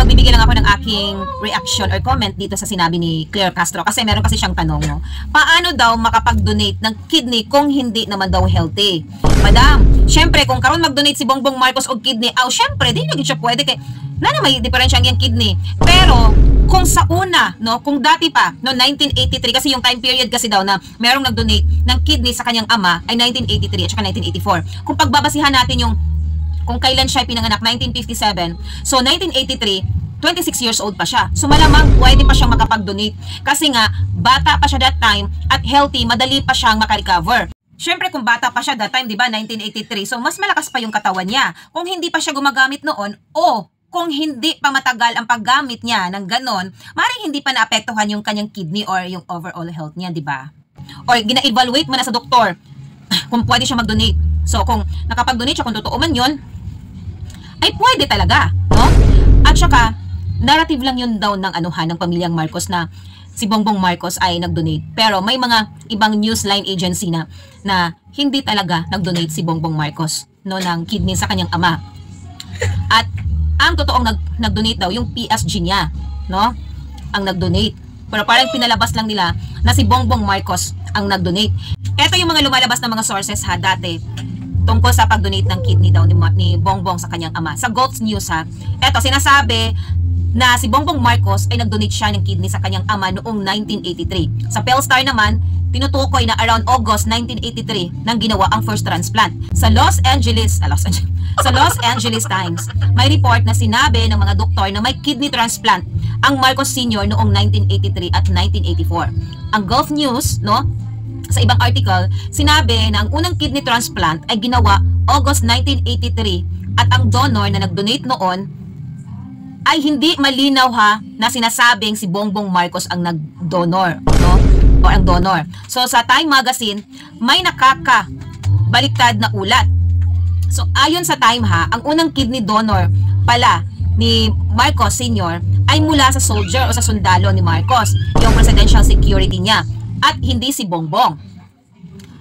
magbibigay lang ako ng aking reaction or comment dito sa sinabi ni Claire Castro kasi meron kasi siyang tanong, no? Paano daw makapag-donate ng kidney kung hindi naman daw healthy? Madam, syempre kung karon mag-donate si Bongbong Marcos og kidney, syempre di na gid siya pwede kay na may diferensya ang kidney. Pero kung sa una, no, kung dati pa, no, 1983 kasi yung time period kasi daw na merong nag-donate ng kidney sa kanyang ama ay 1983 at saka 1984. Kung pagbabasihan natin yung kung kailan siya pinanganak, 1957. So 1983, 26 years old pa siya. So malamang pwede pa siyang makapag-donate kasi nga bata pa siya that time at healthy, madali pa siyang makarecover. Siyempre kung bata pa siya that time, 'di ba, 1983. So mas malakas pa yung katawan niya. Kung hindi pa siya gumagamit noon o kung hindi pa matagal ang paggamit niya ng ganon, maaaring hindi pa naapektuhan yung kanyang kidney or yung overall health niya, 'di ba? Or gina-evaluate mo na sa doktor kung pwede siya mag-donate. So kung nakapag-donate siya, kung totoo man 'yon, ay pwede talaga, no? At saka narrative lang yun daw ng ng pamilyang Marcos na si Bongbong Marcos ay nag-donate. Pero may mga ibang newsline agency na hindi talaga nag-donate si Bongbong Marcos, no, ng kidney sa kanyang ama. At ang totoong nag-donate daw yung PSG niya, no? Ang nag-donate. Pero parang pinalabas lang nila na si Bongbong Marcos ang nag-donate. Ito yung mga lumalabas na mga sources dati tungkol sa pag-donate ng kidney daw ni Bongbong sa kanyang ama. Sa Gulf News eto sinasabi na si Bongbong Marcos ay nag-donate siya ng kidney sa kanyang ama noong 1983. Sa Pelstar naman, tinutukoy na around August 1983 nang ginawa ang first transplant. Sa Los Angeles Times, may report na sinabi ng mga doktor na may kidney transplant ang Marcos Sr. noong 1983 at 1984. Ang Gulf News, no, sa ibang article, sinabi na ang unang kidney transplant ay ginawa August 1983 at ang donor na nag-donate noon ay hindi malinaw na sinasabing si Bongbong Marcos ang nag-donor, no? O ang donor. So sa Time Magazine, may nakakabaliktad na ulat. So ayon sa Time ang unang kidney donor pala ni Marcos Sr. ay mula sa soldier o sa sundalo ni Marcos, yung presidential security niya, at hindi si Bongbong.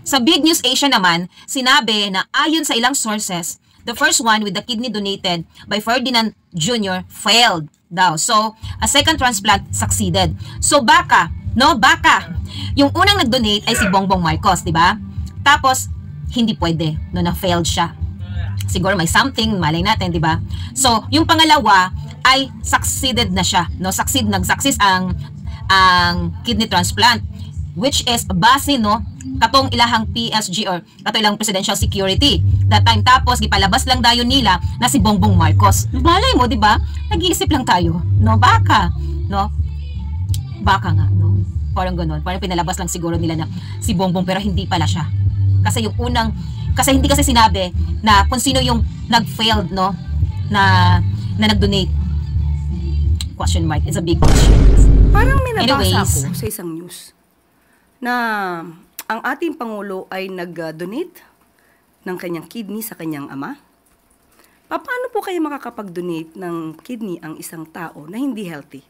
Sa Big News Asia naman, sinabi na ayon sa ilang sources, the first one with the kidney donated by Ferdinand Jr. failed daw. So, a second transplant succeeded. So, baka, yung unang nag-donate ay si Bongbong Marcos, di ba? Tapos, hindi pwede, no, na-failed siya. Siguro may something, malay natin, di ba? So, yung pangalawa ay succeeded na siya, no? Nag-success ang kidney transplant, which is base, no, katong ilahang PSG or kato ilang presidential security that time. Tapos gipalabas lang dayon nila na si Bongbong Marcos. Balay mo, di ba? Nag-iisip lang tayo, no? Baka nga, no? Parang ganoon, parang pinalabas lang siguro nila na si Bongbong pero hindi pala siya. Kasi hindi kasi sinabi na kung sino yung nag-failed, no, na nag-donate. Question mark, it's a big question. Parang may nabasa ako sa isang news na ang ating Pangulo ay nag-donate ng kanyang kidney sa kanyang ama. Paano po kayo makakapag-donate ng kidney ang isang tao na hindi healthy?